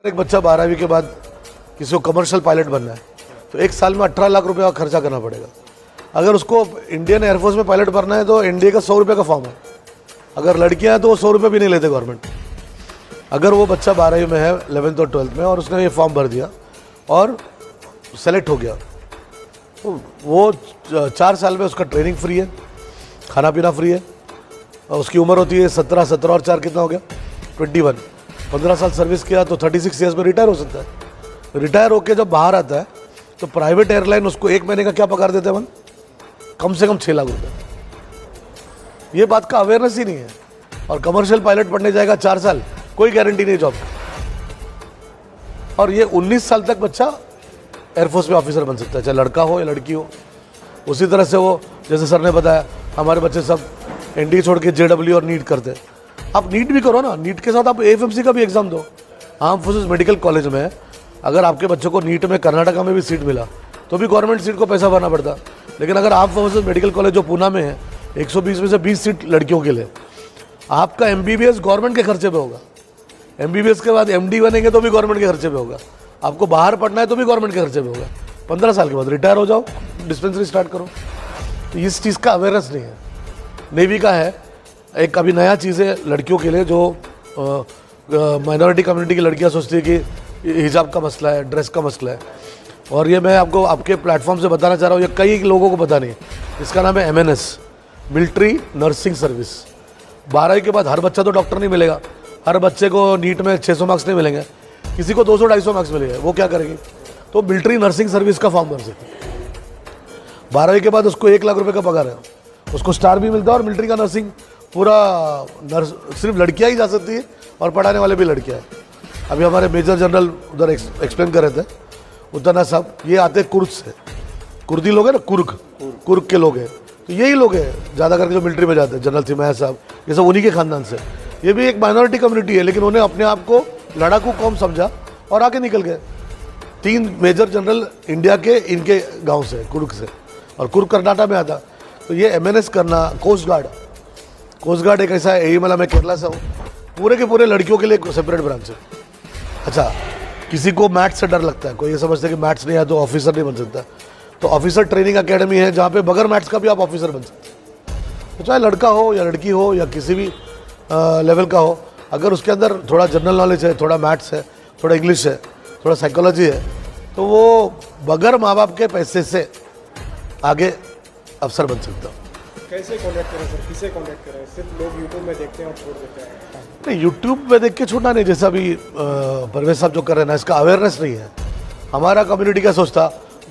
एक बच्चा 12वीं के बाद किसी को कमर्शियल पायलट बनना है तो एक साल में 18 लाख रुपए का खर्चा करना पड़ेगा। अगर उसको इंडियन एयरफोर्स में पायलट बनना है तो एनडीए का 100 रुपये का फॉर्म है। अगर लड़कियां हैं तो वो 100 रुपये भी नहीं लेते गवर्नमेंट। अगर वो बच्चा 12वीं में है 11th और 12th में और उसने ये फॉर्म भर दिया और सेलेक्ट हो गया तो वो 4 साल में उसका ट्रेनिंग फ्री है, खाना पीना फ्री है। और उसकी उम्र होती है 17 और 4 कितना हो गया 21। 15 साल सर्विस किया तो 36 ईयर्स में रिटायर हो सकता है। रिटायर होकर जब बाहर आता है तो प्राइवेट एयरलाइन उसको 1 महीने का क्या पगार देते हैं मन, कम से कम 6 लाख रुपये। ये बात का अवेयरनेस ही नहीं है। और कमर्शियल पायलट पढ़ने जाएगा 4 साल, कोई गारंटी नहीं जॉब। और ये 19 साल तक बच्चा एयरफोर्स में ऑफिसर बन सकता है, चाहे लड़का हो या लड़की हो। उसी तरह से वो जैसे सर ने बताया हमारे बच्चे सब एनडीए छोड़ के जेडब्ल्यू और नीट करते हैं। आप नीट भी करो ना, नीट के साथ आप एएफएमसी का भी एग्जाम दो। आर्म फोर्सेस मेडिकल कॉलेज में अगर आपके बच्चों को नीट में कर्नाटका में भी सीट मिला तो भी गवर्नमेंट सीट को पैसा भरना पड़ता। लेकिन अगर आर्म फोर्सेस मेडिकल कॉलेज जो पूना में है 120 में से 20 सीट लड़कियों के लिए, आपका एमबीबीएस गवर्नमेंट के खर्चे पे होगा। एमबीबीएस के बाद एमडी बनेंगे तो भी गवर्नमेंट के खर्चे पे होगा। आपको बाहर पढ़ना है तो भी गवर्नमेंट के खर्चे पे होगा। 15 साल के बाद रिटायर हो जाओ, डिस्पेंसरी स्टार्ट करो। तो इस चीज़ का अवेयरनेस नहीं है। नेवी का है एक अभी नया चीज़ है लड़कियों के लिए, जो माइनॉरिटी कम्युनिटी की लड़कियां सोचती है कि हिजाब का मसला है, ड्रेस का मसला है। और ये मैं आपको आपके प्लेटफॉर्म से बताना चाह रहा हूँ, ये कई लोगों को पता नहीं। इसका नाम है एमएनएस, मिलिट्री नर्सिंग सर्विस। 12वीं के बाद हर बच्चा तो डॉक्टर नहीं मिलेगा। हर बच्चे को नीट में 600 मार्क्स नहीं मिलेंगे, किसी को 200-250 मार्क्स मिलेंगे। वो क्या करेगी? तो मिलिट्री नर्सिंग सर्विस का फॉर्म भर सकती है। 12वीं के बाद उसको 1 लाख रुपये का पगार है, उसको स्टार भी मिलता है। और मिलिट्री का नर्सिंग पूरा नर्स सिर्फ लड़कियां ही जा सकती है और पढ़ाने वाले भी लड़कियां हैं। अभी हमारे मेजर जनरल उधर एक्सप्लेन कर रहे थे उतना साहब, ये आते कुर्क से, कुर्दी लोग हैं ना, कुर्क के लोग हैं। तो यही लोग हैं ज़्यादा करके जो मिलिट्री में जाते हैं। जनरल थिमैया साहब ये सब उन्हीं के खानदान से। ये भी एक माइनॉरिटी कम्युनिटी है, लेकिन उन्हें अपने आप को लड़ाकू कौम समझा और आगे निकल गए। 3 मेजर जनरल इंडिया के इनके गाँव से, कुर्क से, और कुर्क कर्नाटक में आता। तो ये एमएनएस करना, कोस्ट गार्ड एक ऐसा है, मैं केरला से हूँ, पूरे के पूरे लड़कियों के लिए एक सेपरेट ब्रांच है। अच्छा, किसी को मैथ्स से डर लगता है, कोई ये समझता है कि मैथ्स नहीं आया तो ऑफिसर नहीं बन सकता, तो ऑफिसर ट्रेनिंग एकेडमी है जहाँ पे बगैर मैथ्स का भी आप ऑफिसर बन सकते हैं। तो चाहे लड़का हो या लड़की हो या किसी भी लेवल का हो, अगर उसके अंदर थोड़ा जनरल नॉलेज है, थोड़ा मैथ्स है, थोड़ा इंग्लिश है, थोड़ा साइकोलॉजी है, तो वो बगैर माँ बाप के पैसे से आगे अफसर बन सकता है। कैसे कॉन्टैक्ट करें सर, किसे कॉन्टैक्ट करें? सिर्फ लोग यूट्यूब में देखते हैं और छोड़ देते हैं। नहीं, यूट्यूब में देख के छोड़ना नहीं। जैसा अभी परवेज साहब जो कर रहे हैं ना, इसका अवेयरनेस नहीं है। हमारा कम्युनिटी क्या सोचता,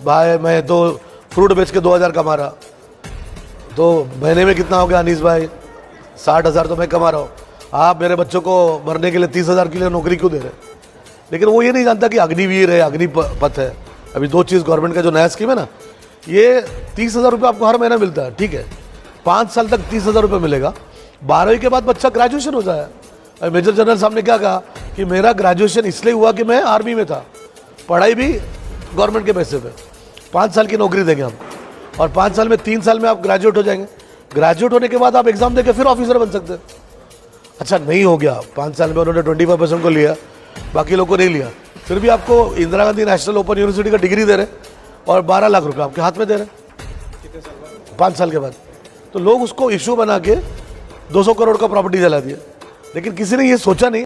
भाई मैं तो फ्रूट बेच के 2000 कमा रहा, तो महीने में कितना हो गया अनीस भाई, 60,000 तो मैं कमा रहा हूँ। आप मेरे बच्चों को मरने के लिए 30,000 के लिए नौकरी क्यों दे रहे? लेकिन वो ये नहीं जानता कि अग्निवीर है, अग्निपथ है। अभी 2 चीज़ गवर्नमेंट का जो नया स्कीम है ना, ये 30,000 रुपये आपको हर महीना मिलता है, ठीक है। 5 साल तक 30,000 रुपये मिलेगा। 12वीं के बाद बच्चा ग्रेजुएशन हो जाए। मेजर जनरल साहब ने क्या कहा कि मेरा ग्रेजुएशन इसलिए हुआ कि मैं आर्मी में था, पढ़ाई भी गवर्नमेंट के पैसे पे। 5 साल की नौकरी देंगे हम, और 5 साल में 3 साल में आप ग्रेजुएट हो जाएंगे। ग्रेजुएट होने के बाद आप एग्जाम देके फिर ऑफिसर बन सकते हैं। अच्छा, नहीं हो गया 5 साल में, उन्होंने 25% को लिया, बाकी लोग को नहीं लिया, फिर भी आपको Indira Gandhi national open university का डिग्री दे रहे और 12 लाख रुपये आपके हाथ में दे रहे। कितने साल बाद? 5 साल के बाद। तो लोग उसको इशू बना के 200 करोड़ का प्रॉपर्टी जला दिया, लेकिन किसी ने ये सोचा नहीं